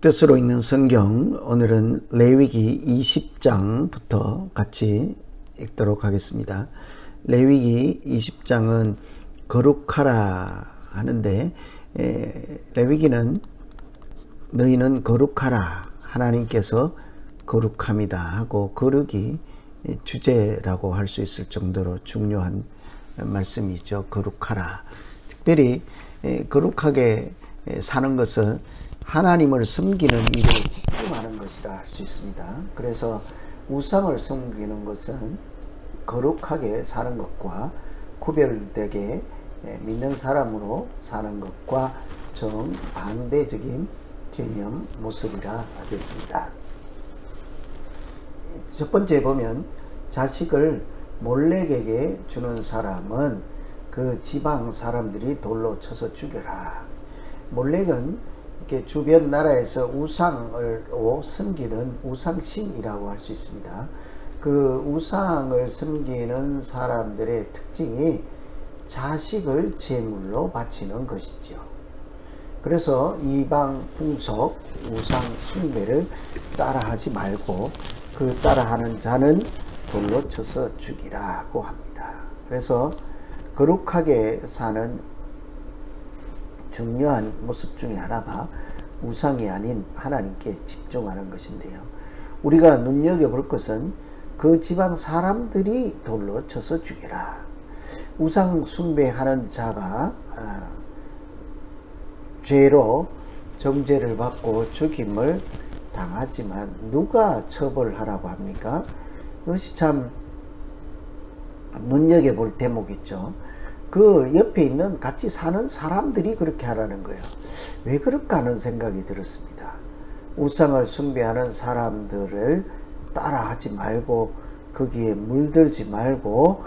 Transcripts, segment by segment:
뜻으로 읽는 성경, 오늘은 레위기 20장부터 같이 읽도록 하겠습니다. 레위기 20장은 거룩하라 하는데, 레위기는 너희는 거룩하라, 하나님께서 거룩합니다 하고 거룩이 주제라고 할 수 있을 정도로 중요한 말씀이죠. 거룩하라. 특별히 거룩하게 사는 것은 하나님을 섬기는 일에 집중하는 것이라 할 수 있습니다. 그래서 우상을 섬기는 것은 거룩하게 사는 것과 구별되게 믿는 사람으로 사는 것과 정반대적인 개념 모습이라 하겠습니다. 첫 번째 보면, 자식을 몰렉에게 주는 사람은 그 지방 사람들이 돌로 쳐서 죽여라. 몰렉은 이렇게 주변 나라에서 우상으로 섬기는 우상신이라고 할 수 있습니다. 그 우상을 섬기는 사람들의 특징이 자식을 제물로 바치는 것이죠. 그래서 이방 풍속 우상 숭배를 따라하지 말고 그 따라하는 자는 돌로 쳐서 죽이라고 합니다. 그래서 거룩하게 사는 중요한 모습 중에 하나가 우상이 아닌 하나님께 집중하는 것인데요. 우리가 눈여겨볼 것은 그 지방 사람들이 돌로 쳐서 죽여라. 우상 숭배하는 자가 죄로 정죄를 받고 죽임을 당하지만 누가 처벌하라고 합니까? 그것이 참 눈여겨볼 대목이죠. 그 옆에 있는 같이 사는 사람들이 그렇게 하라는 거예요. 왜 그럴까 하는 생각이 들었습니다. 우상을 숭배하는 사람들을 따라하지 말고 거기에 물들지 말고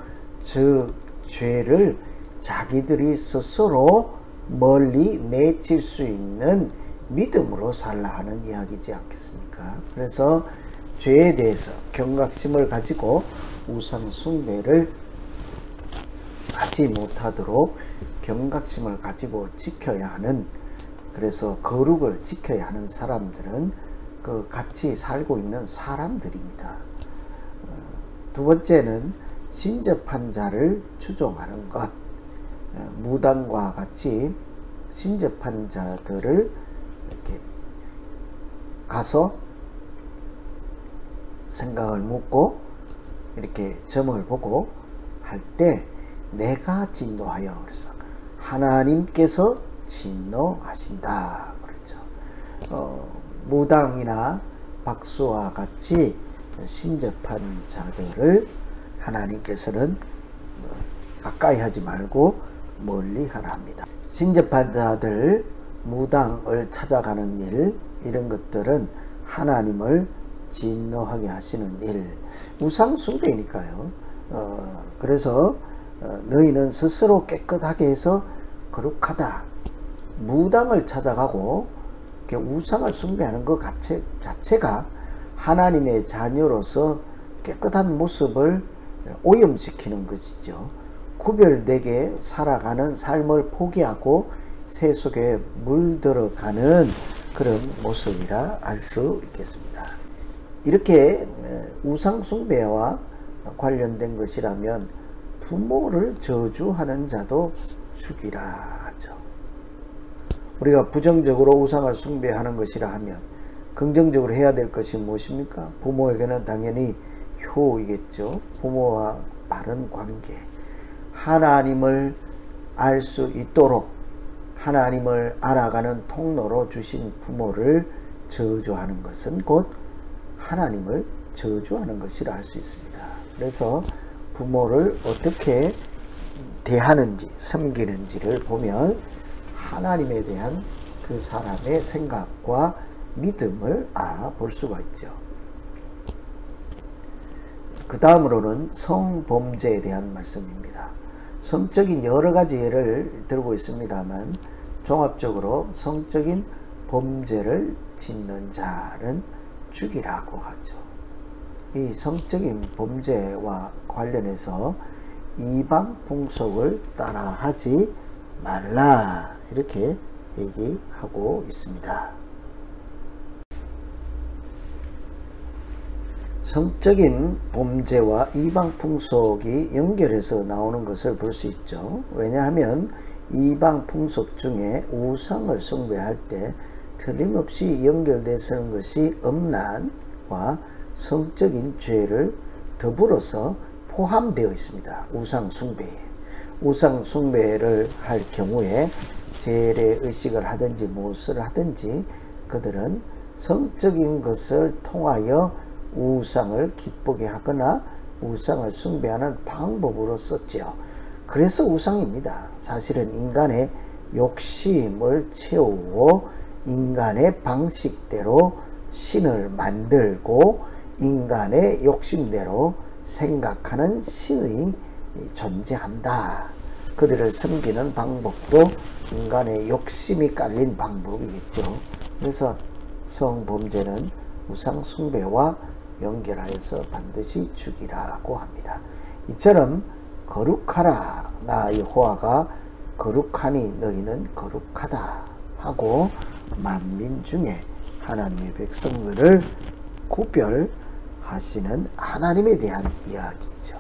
그 죄를 자기들이 스스로 멀리 내칠 수 있는 믿음으로 살라 하는 이야기지 않겠습니까? 그래서 죄에 대해서 경각심을 가지고 우상 숭배를 하지 못하도록 경각심을 가지고 지켜야 하는, 그래서 거룩을 지켜야 하는 사람들은 그 같이 살고 있는 사람들입니다. 두 번째는 신접한 자를 추종하는 것. 무당과 같이 신접한 자들을 이렇게 가서 생각을 묻고 이렇게 점을 보고 할 때 내가 진노하여, 그래서 하나님께서 진노하신다 그랬죠. 무당이나 박수와 같이 신접한 자들을 하나님께서는 가까이 하지 말고 멀리 하라 합니다. 신접한 자들, 무당을 찾아가는 일, 이런 것들은 하나님을 진노하게 하시는 일, 우상 숭배니까요. 그래서 너희는 스스로 깨끗하게 해서 거룩하다. 무당을 찾아가고 우상을 숭배하는 것 자체가 하나님의 자녀로서 깨끗한 모습을 오염시키는 것이죠. 구별되게 살아가는 삶을 포기하고 세속에 물들어가는 그런 모습이라 알 수 있겠습니다. 이렇게 우상 숭배와 관련된 것이라면 부모를 저주하는 자도 죽이라 하죠. 우리가 부정적으로 우상을 숭배하는 것이라 하면 긍정적으로 해야 될 것이 무엇입니까? 부모에게는 당연히 효이겠죠. 부모와 바른 관계, 하나님을 알 수 있도록 하나님을 알아가는 통로로 주신 부모를 저주하는 것은 곧 하나님을 저주하는 것이라 할 수 있습니다. 그래서 부모를 어떻게 대하는지, 섬기는지를 보면 하나님에 대한 그 사람의 생각과 믿음을 알아볼 수가 있죠. 그 다음으로는 성범죄에 대한 말씀입니다. 성적인 여러 가지 예를 들고 있습니다만 종합적으로 성적인 범죄를 짓는 자는 죽이라고 하죠. 이 성적인 범죄와 관련해서 이방 풍속을 따라하지 말라, 이렇게 얘기하고 있습니다. 성적인 범죄와 이방 풍속이 연결해서 나오는 것을 볼 수 있죠. 왜냐하면 이방 풍속 중에 우상을 숭배할 때 틀림없이 연결되는 것이 음란과 성적인 죄를 더불어서 포함되어 있습니다. 우상 숭배에. 우상 숭배를 할 경우에 재래의식을 하든지 무엇을 하든지 그들은 성적인 것을 통하여 우상을 기쁘게 하거나 우상을 숭배하는 방법으로 썼죠. 그래서 우상입니다. 사실은 인간의 욕심을 채우고 인간의 방식대로 신을 만들고 인간의 욕심대로 생각하는 신이 존재한다. 그들을 섬기는 방법도 인간의 욕심이 깔린 방법이겠죠. 그래서 성범죄는 우상 숭배와 연결하여서 반드시 죽이라고 합니다. 이처럼 거룩하라 나 여호와가 거룩하니 너희는 거룩하다 하고 만민 중에 하나님의 백성들을 구별하시는 하나님에 대한 이야기죠.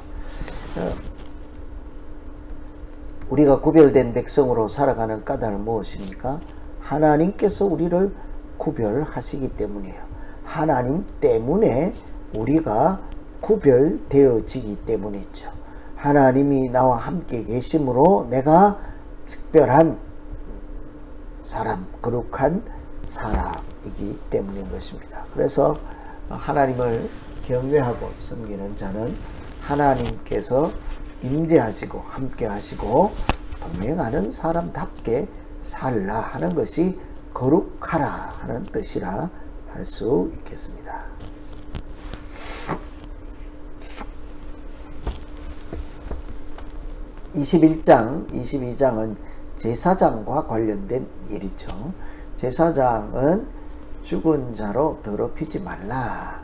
우리가 구별된 백성으로 살아가는 까닭은 무엇입니까? 하나님께서 우리를 구별하시기 때문이에요. 하나님 때문에 우리가 구별되어지기 때문이죠. 하나님이 나와 함께 계심으로 내가 특별한 사람, 거룩한 사람이기 때문인 것입니다. 그래서 하나님을 경외하고 섬기는 자는 하나님께서 임재하시고 함께 하시고 동행하는 사람답게 살라 하는 것이 거룩하라 하는 뜻이라 할 수 있겠습니다. (21장) (22장은) 제사장과 관련된 일이죠. 제사장은 죽은 자로 더럽히지 말라.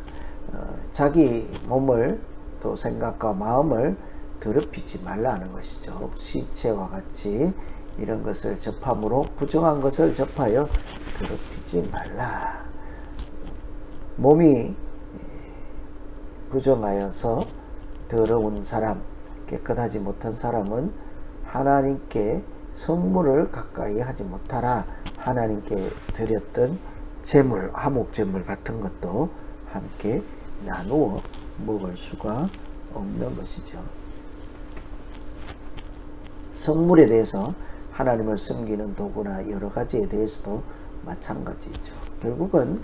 자기 몸을 또 생각과 마음을 더럽히지 말라는 것이죠. 시체와 같이 이런 것을 접함으로 부정한 것을 접하여 더럽히지 말라. 몸이 부정하여서 더러운 사람, 깨끗하지 못한 사람은 하나님께 성물을 가까이 하지 못하라. 하나님께 드렸던 제물, 화목제물 같은 것도 함께 나누어 먹을 수가 없는 것이죠. 성물에 대해서 하나님을 섬기는 도구나 여러 가지에 대해서도 마찬가지죠. 결국은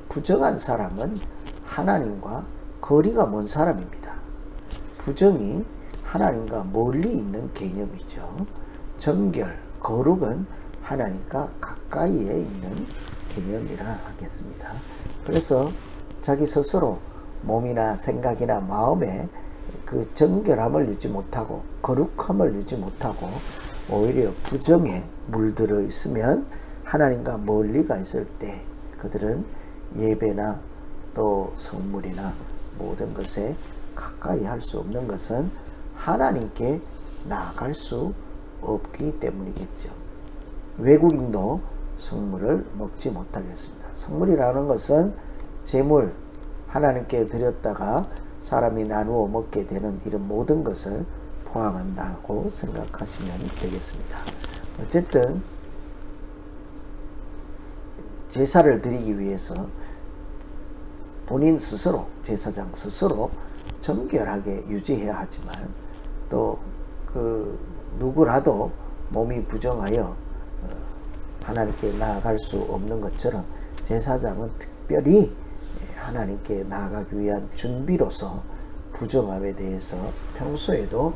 부정한 사람은 하나님과 거리가 먼 사람입니다. 부정이 하나님과 멀리 있는 개념이죠. 정결, 거룩은 하나님과 가까이에 있는 개념이라 하겠습니다. 그래서 자기 스스로 몸이나 생각이나 마음에 그 정결함을 유지 못하고 거룩함을 유지 못하고 오히려 부정에 물들어 있으면 하나님과 멀리가 있을 때 그들은 예배나 또 성물이나 모든 것에 가까이 할 수 없는 것은 하나님께 나아갈 수 없기 때문이겠죠. 외국인도 성물을 먹지 못하겠습니다. 성물이라는 것은 제물, 하나님께 드렸다가 사람이 나누어 먹게 되는 이런 모든 것을 포함한다고 생각하시면 되겠습니다. 어쨌든 제사를 드리기 위해서 본인 스스로, 제사장 스스로 정결하게 유지해야 하지만 또 그 누구라도 몸이 부정하여 하나님께 나아갈 수 없는 것처럼 제사장은 특별히 하나님께 나아가기 위한 준비로서 부정함에 대해서 평소에도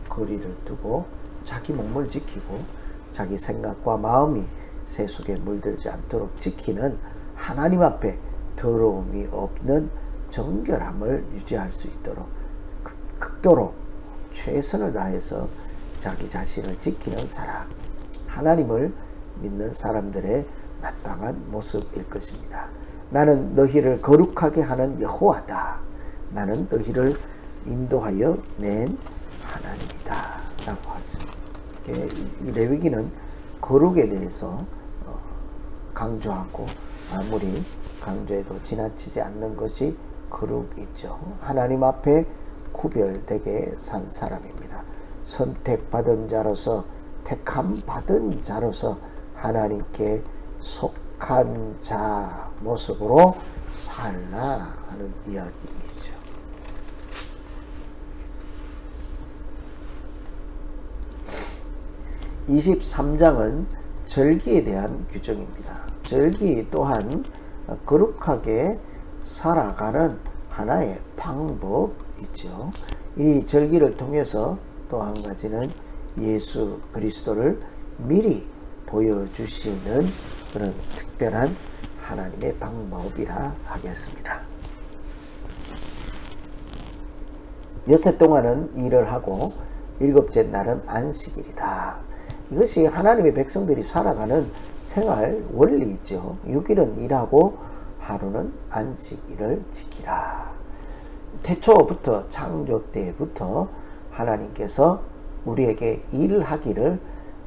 거리를 두고 자기 몸을 지키고 자기 생각과 마음이 세속에 물들지 않도록 지키는 하나님 앞에 더러움이 없는 정결함을 유지할 수 있도록 극도로 최선을 다해서 자기 자신을 지키는 사람, 하나님을 믿는 사람들의 마땅한 모습일 것입니다. 나는 너희를 거룩하게 하는 여호와다. 나는 너희를 인도하여 낸 하나님이다 라고 하죠. 이 레위기는 거룩에 대해서 강조하고 아무리 강조해도 지나치지 않는 것이 거룩이죠. 하나님 앞에 구별되게 산 사람입니다. 선택받은 자로서, 택함 받은 자로서 하나님께 속한 자 모습으로 살라 하는 이야기이죠. 23장은 절기에 대한 규정입니다. 절기 또한 거룩하게 살아가는 하나의 방법이죠. 이 절기를 통해서 또 한 가지는 예수 그리스도를 미리 보여주시는 그런 특별한 하나님의 방법이라 하겠습니다. 엿새 동안은 일을 하고 일곱째 날은 안식일이다. 이것이 하나님의 백성들이 살아가는 생활 원리이죠. 6일은 일하고 하루는 안식일을 지키라. 태초부터, 창조 때부터 하나님께서 우리에게 일하기를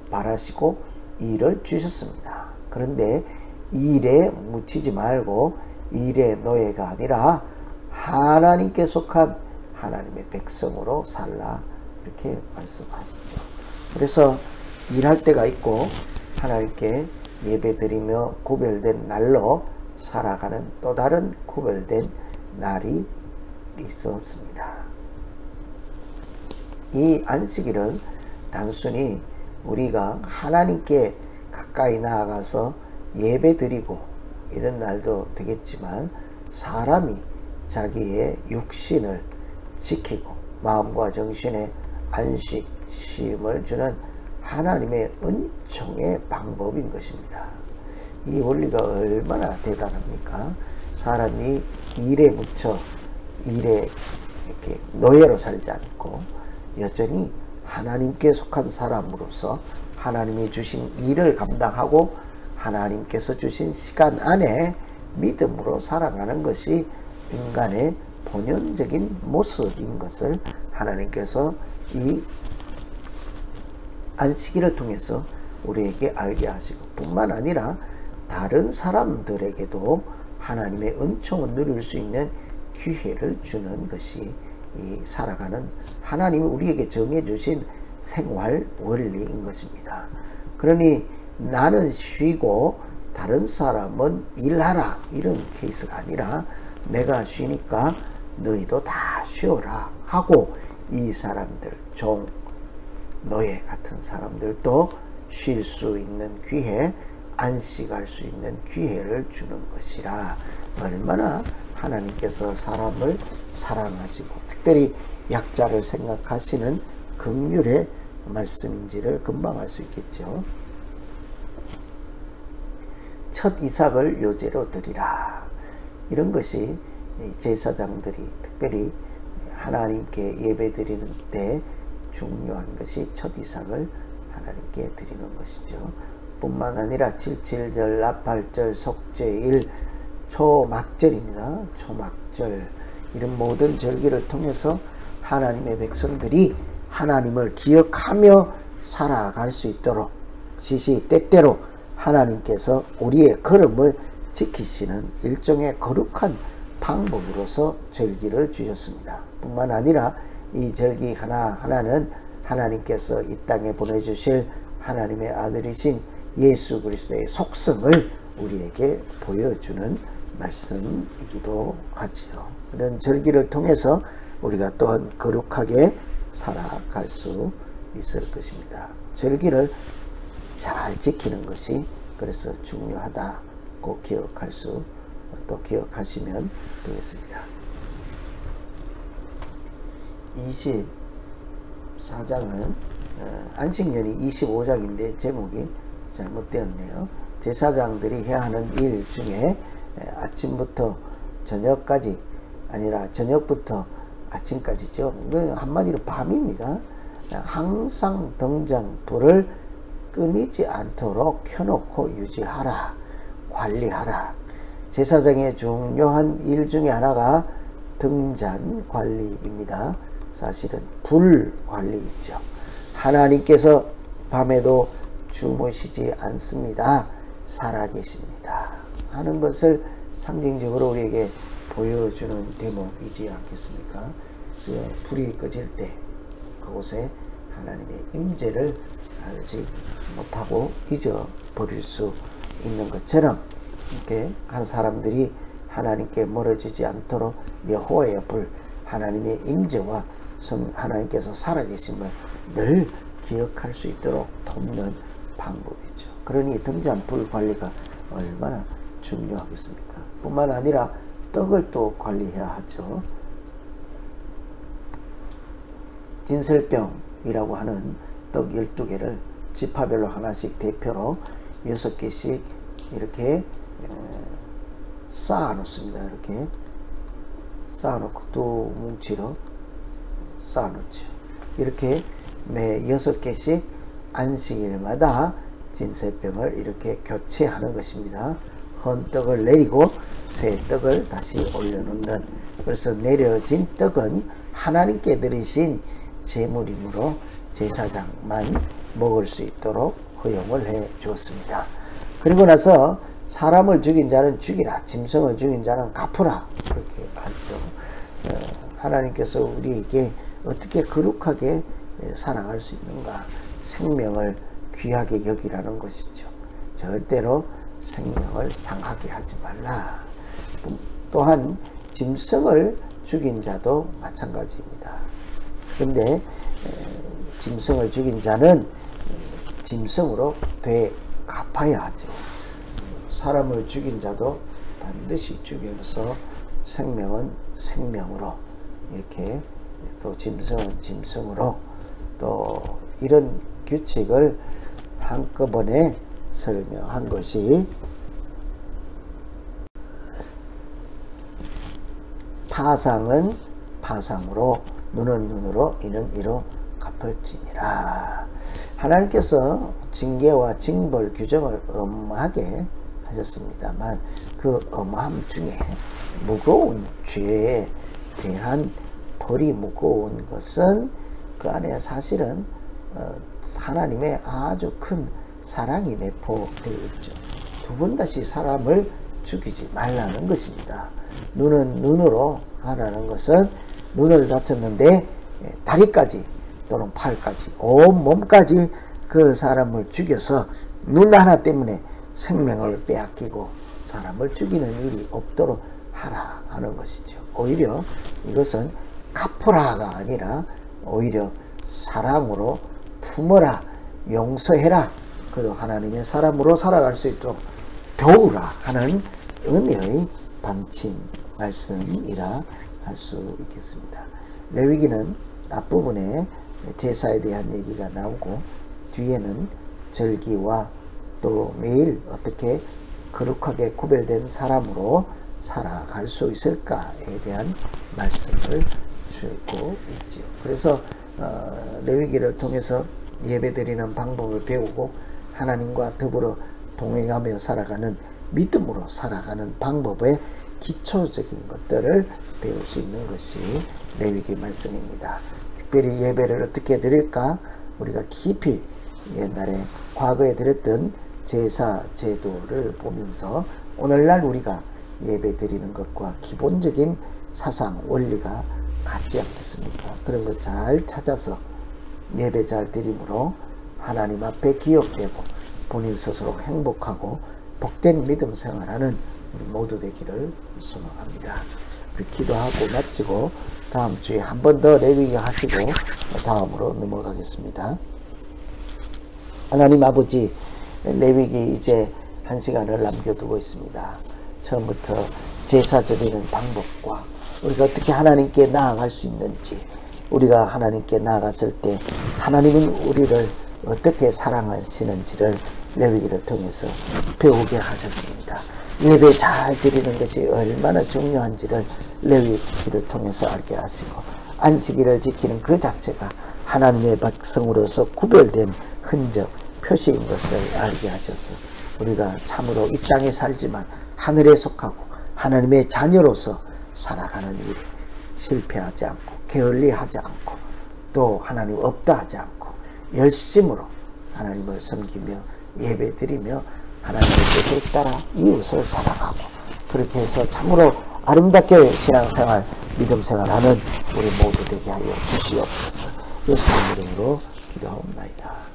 바라시고 일을 주셨습니다. 그런데 일에 묻히지 말고 일의 노예가 아니라 하나님께 속한 하나님의 백성으로 살라, 이렇게 말씀하시죠. 그래서 일할 때가 있고 하나님께 예배드리며 구별된 날로 살아가는 또 다른 구별된 날이 있었습니다. 이 안식일은 단순히 우리가 하나님께 가까이 나아가서 예배드리고 이런 날도 되겠지만, 사람이 자기의 육신을 지키고 마음과 정신에 안식, 쉼을 주는 하나님의 은총의 방법인 것입니다. 이 원리가 얼마나 대단합니까? 사람이 일에 묻혀 일에 이렇게 노예로 살지 않고 여전히 하나님께 속한 사람으로서 하나님이 주신 일을 감당하고 하나님께서 주신 시간 안에 믿음으로 살아가는 것이 인간의 본연적인 모습인 것을 하나님께서 이 안식일을 통해서 우리에게 알게 하시고, 뿐만 아니라 다른 사람들에게도 하나님의 은총을 누릴 수 있는 기회를 주는 것이 이 살아가는 하나님이 우리에게 정해주신 생활 원리인 것입니다. 그러니 나는 쉬고 다른 사람은 일하라, 이런 케이스가 아니라 내가 쉬니까 너희도 다 쉬어라 하고, 이 사람들, 종, 노예 같은 사람들도 쉴 수 있는 기회, 안식할 수 있는 기회를 주는 것이라, 얼마나 하나님께서 사람을 사랑하시고 특별히 약자를 생각하시는 긍휼의 말씀인지를 금방 알 수 있겠죠. 첫 이삭을 요제로 드리라. 이런 것이 제사장들이 특별히 하나님께 예배 드리는 때 중요한 것이 첫 이삭을 하나님께 드리는 것이죠. 뿐만 아니라 77절, 나팔절, 속죄일, 초막절입니다. 초막절, 이런 모든 절기를 통해서 하나님의 백성들이 하나님을 기억하며 살아갈 수 있도록 시시때때로 하나님께서 우리의 걸음을 지키시는 일종의 거룩한 방법으로서 절기를 주셨습니다. 뿐만 아니라 이 절기 하나하나는 하나님께서 이 땅에 보내주실 하나님의 아들이신 예수 그리스도의 속성을 우리에게 보여주는 말씀이기도 하지요. 이런 절기를 통해서 우리가 또한 거룩하게 살아갈 수 있을 것입니다. 절기를 잘 지키는 것이 그래서 중요하다고 또 기억하시면 되겠습니다. 24장은 안식년이 25장인데 제목이 잘못되었네요. 제사장들이 해야 하는 일 중에 아침부터 저녁까지 아니라 저녁부터 아침까지죠. 한마디로 밤입니다. 항상 등잔불을 끊이지 않도록 켜놓고 유지하라, 관리하라. 제사장의 중요한 일 중에 하나가 등잔 관리입니다. 사실은 불 관리이죠. 하나님께서 밤에도 주무시지 않습니다. 살아계십니다 하는 것을 상징적으로 우리에게 보여주는 대목이지 않겠습니까? 불이 꺼질 때 그곳에 하나님의 임재를 알지 못하고 잊어버릴 수 있는 것처럼 이렇게 한 사람들이 하나님께 멀어지지 않도록 여호와의 불, 하나님의 임재와 하나님께서 살아계심을 늘 기억할 수 있도록 돕는 방법이죠. 그러니 등잔불 관리가 얼마나 중요하겠습니까? 뿐만 아니라 떡을 또 관리해야 하죠. 진설병이라고 하는 떡 12개를 지파별로 하나씩 대표로 6개씩 이렇게 쌓아 놓습니다. 이렇게 쌓아 놓고 두 뭉치로 쌓아 놓죠. 이렇게 매 6개씩 안식일마다 진설병을 이렇게 교체하는 것입니다. 헌 떡을 내리고 새 떡을 다시 올려놓는, 그래서 내려진 떡은 하나님께 드리신 제물이므로 제사장만 먹을 수 있도록 허용을 해 주었습니다. 그리고 나서 사람을 죽인 자는 죽이라, 짐승을 죽인 자는 갚으라, 그렇게 하죠. 하나님께서 우리에게 어떻게 거룩하게 살아갈 수 있는가? 생명을 귀하게 여기라는 것이죠. 절대로 생명을 상하게 하지 말라. 또한 짐승을 죽인 자도 마찬가지입니다. 그런데 짐승을 죽인 자는 짐승으로 되갚아야 하죠. 사람을 죽인 자도 반드시 죽여서 생명은 생명으로, 이렇게 또 짐승은 짐승으로, 또 이런 규칙을 한꺼번에 설명한 것이 파상은 파상으로, 눈은 눈으로, 이는 이로 갚을지니라. 하나님께서 징계와 징벌 규정을 엄하게 하셨습니다만 그 엄함 중에 무거운 죄에 대한 벌이 무거운 것은 그 안에 사실은 하나님의 아주 큰 사랑이 내포되어 있죠. 두 번 다시 사람을 죽이지 말라는 것입니다. 눈은 눈으로 하라는 것은 눈을 다쳤는데 다리까지 또는 팔까지 온 몸까지 그 사람을 죽여서 눈 하나 때문에 생명을 빼앗기고 사람을 죽이는 일이 없도록 하라 하는 것이죠. 오히려 이것은 갚으라가 아니라 오히려 사랑으로 품어라, 용서해라, 그리고 하나님의 사람으로 살아갈 수 있도록 도우라 하는 은혜의 방침 말씀이라 할 수 있겠습니다. 레위기는 앞부분에 제사에 대한 얘기가 나오고 뒤에는 절기와 또 매일 어떻게 거룩하게 구별된 사람으로 살아갈 수 있을까에 대한 말씀을 주고 있지요. 그래서 레위기를 통해서 예배드리는 방법을 배우고 하나님과 더불어 동행하며 살아가는, 믿음으로 살아가는 방법의 기초적인 것들을 배울 수 있는 것이 레위기 말씀입니다. 특별히 예배를 어떻게 드릴까? 우리가 깊이 옛날에 과거에 드렸던 제사 제도를 보면서 오늘날 우리가 예배 드리는 것과 기본적인 사상 원리가 같지 않겠습니까? 그런 것 잘 찾아서 예배 잘 드림으로 하나님 앞에 기억되고 본인 스스로 행복하고 복된 믿음 생활하는 우리 모두 되기를 소망합니다. 우리 기도하고 마치고 다음 주에 한 번 더 레위기 하시고 다음으로 넘어가겠습니다. 하나님 아버지, 레위기 이제 1시간을 남겨두고 있습니다. 처음부터 제사 드리는 방법과 우리가 어떻게 하나님께 나아갈 수 있는지, 우리가 하나님께 나아갔을 때 하나님은 우리를 어떻게 사랑하시는지를 레위기를 통해서 배우게 하셨습니다. 예배 잘 드리는 것이 얼마나 중요한지를 레위기를 통해서 알게 하시고 안식일을 지키는 그 자체가 하나님의 백성으로서 구별된 흔적, 표시인 것을 알게 하셔서 우리가 참으로 이 땅에 살지만 하늘에 속하고 하나님의 자녀로서 살아가는 일에 실패하지 않고 게을리하지 않고 또 하나님 없다 하지 않고 열심으로 하나님을 섬기며 예배드리며 하나님의 뜻에 따라 이웃을 살아가고, 그렇게 해서 참으로 아름답게 신앙생활, 믿음생활하는 우리 모두 되게 하여 주시옵소서. 예수님 이름으로 기도하옵나이다.